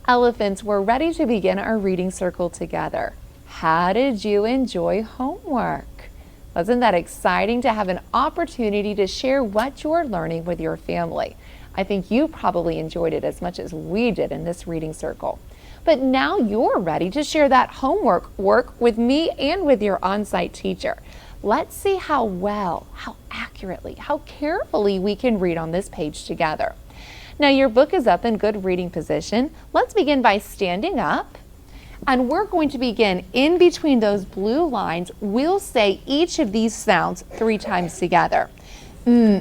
Elephants, we're ready to begin our reading circle together. How did you enjoy homework? Wasn't that exciting to have an opportunity to share what you're learning with your family? I think you probably enjoyed it as much as we did in this reading circle. But now you're ready to share that homework work with me and with your on-site teacher. Let's see how well, how accurately, how carefully we can read on this page together. Now your book is up in good reading position. Let's begin by standing up. And we're going to begin in between those blue lines. We'll say each of these sounds 3 times together. O,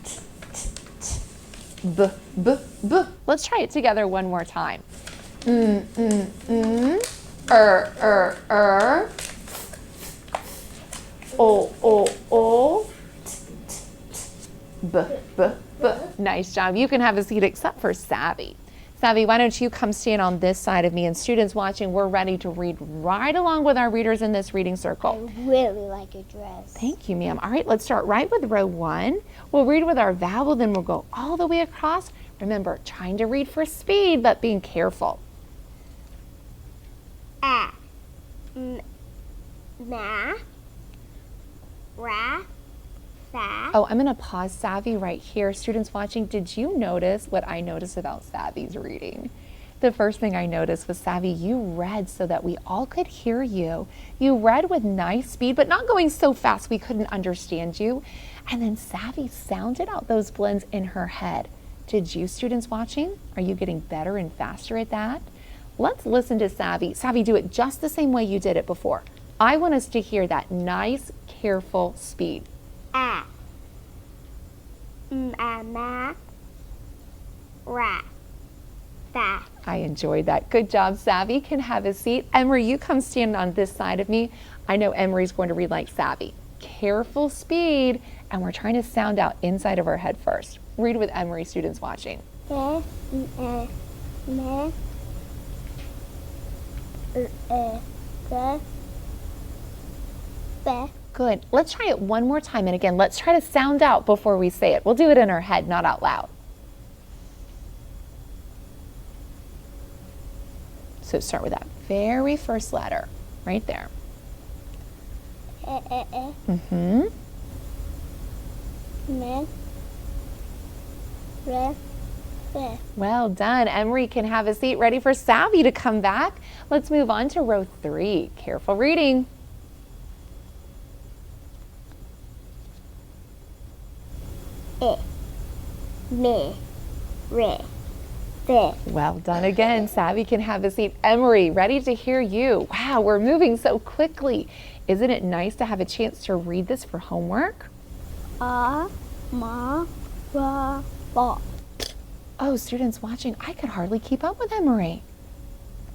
t, t, t, b, b, b. Let's try it together one more time. O, t, t, t, b, b, b. Nice job. You can have a seat except for Savvy. Savvy, why don't you come stand on this side of me, and students watching, we're ready to read right along with our readers in this reading circle. I really like your dress. Thank you, ma'am. All right, let's start right with row 1. We'll read with our vowel, then we'll go all the way across. Remember, trying to read for speed, but being careful. A, m, ma, ra, fa. Oh, I'm going to pause Savvy right here. Students watching, did you notice what I noticed about Savvy's reading? The first thing I noticed was, Savvy, you read so that we all could hear you. You read with nice speed, but not going so fast we couldn't understand you. And then Savvy sounded out those blends in her head. Did you, students watching? Are you getting better and faster at that? Let's listen to Savvy. Savvy, do it just the same way you did it before. I want us to hear that nice, careful speed. A, ma, ra, fa. I enjoyed that. Good job, Savvy. Can have a seat. Emery, you come stand on this side of me. I know Emery's going to read like Savvy. Careful speed, and we're trying to sound out inside of our head first. Read with Emery, students watching. Good. Let's try it one more time. And again, let's try to sound out before we say it. We'll do it in our head, not out loud. So start with that very first letter right there. Mm-hmm. Well done. Emery can have a seat, ready for Savvy to come back. Let's move on to row 3. Careful reading. Well done again. Savvy can have a seat. Emery, ready to hear you. Wow, we're moving so quickly. Isn't it nice to have a chance to read this for homework? Ma, ra, fa. Oh, students watching, I could hardly keep up with Emery.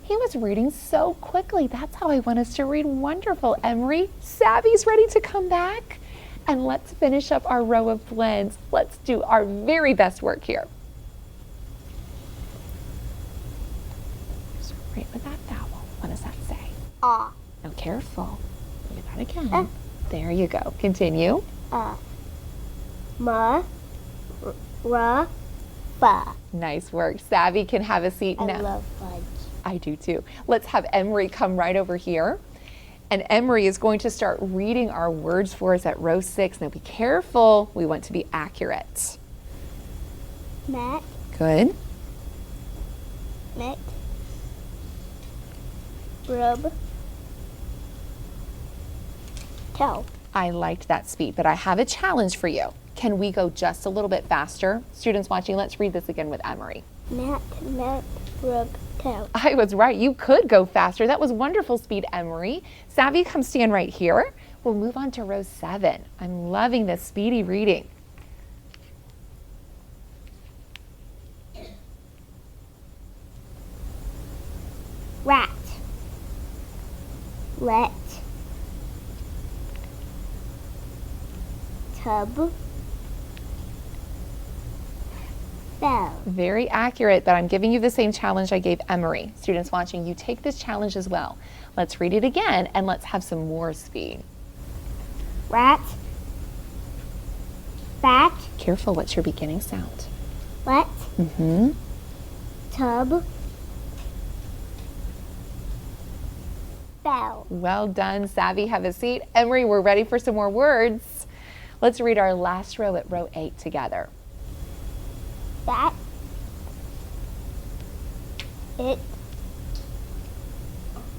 He was reading so quickly. That's how I want us to read. Wonderful, Emery. Savvy's ready to come back. And let's finish up our row of blends. Let's do our very best work here. So right with that vowel. What does that say? A. Now careful. Do that again. There you go. Continue. Ma, ra, fa. Nice work. Savvy can have a seat now. I love fudge. I do too. Let's have Emery come right over here. And Emery is going to start reading our words for us at row 6. Now be careful. We want to be accurate. Met. Good. Met. Rub. Toe. I liked that speed, but I have a challenge for you. Can we go just a little bit faster? Students watching, let's read this again with Emery. Met, rub, toe. I was right. You could go faster. That was wonderful speed, Emery. Savvy, come stand right here. We'll move on to row 7. I'm loving this speedy reading. Rat. Let. Tub. Fell. Very accurate, but I'm giving you the same challenge I gave Emery. Students watching, you take this challenge as well. Let's read it again, and let's have some more speed. Rat. Bat. Careful, what's your beginning sound? Wet. Mm-hmm. Tub. Bell. Well done, Savvy. Have a seat. Emery, we're ready for some more words. Let's read our last row at row 8 together. Bat. It.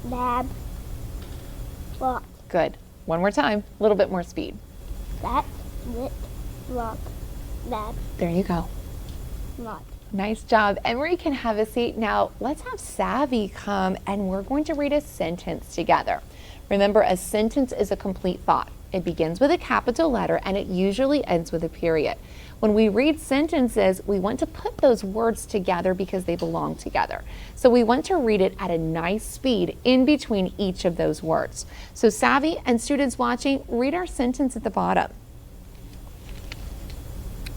Lab. Lot. Good. One more time. A little bit more speed. Bat. Lit. Rock. Lab. There you go. Lot. Nice job. Emery can have a seat. Now, let's have Savvy come and we're going to read a sentence together. Remember, a sentence is a complete thought. It begins with a capital letter and it usually ends with a period. When we read sentences, we want to put those words together because they belong together. So we want to read it at a nice speed in between each of those words. So Savvy and students watching, read our sentence at the bottom.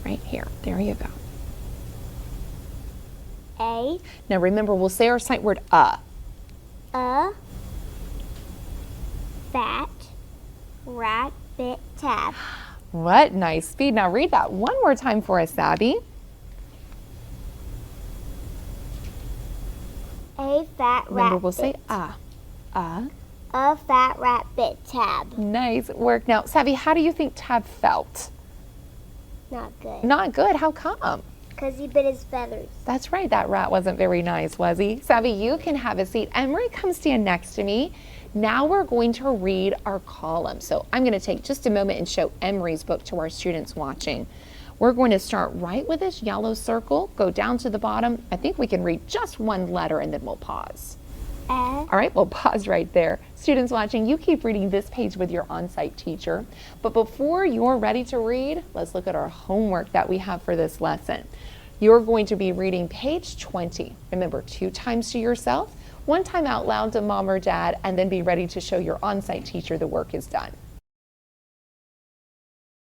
Right here. There you go. A. Now remember, we'll say our sight word A. Fat. Rabbit tab. What nice speed. Now read that one more time for us, Savvy. A fat Remember, rabbit. we'll say A fat rabbit tab. Nice work. Now, Savvy, how do you think Tab felt? Not good. Not good. How come? Because he bit his feathers. That's right. That rat wasn't very nice, was he? Savvy, you can have a seat. Emery, come stand next to me. Now we're going to read our column. So I'm going to take just a moment and show Emery's book to our students watching. We're going to start right with this yellow circle, go down to the bottom. I think we can read just one letter and then we'll pause. All right, we'll pause right there. Students watching, you keep reading this page with your on-site teacher. But before you're ready to read, let's look at our homework that we have for this lesson. You're going to be reading page 20. Remember, 2 times to yourself, 1 time out loud to mom or dad, and then be ready to show your on-site teacher the work is done.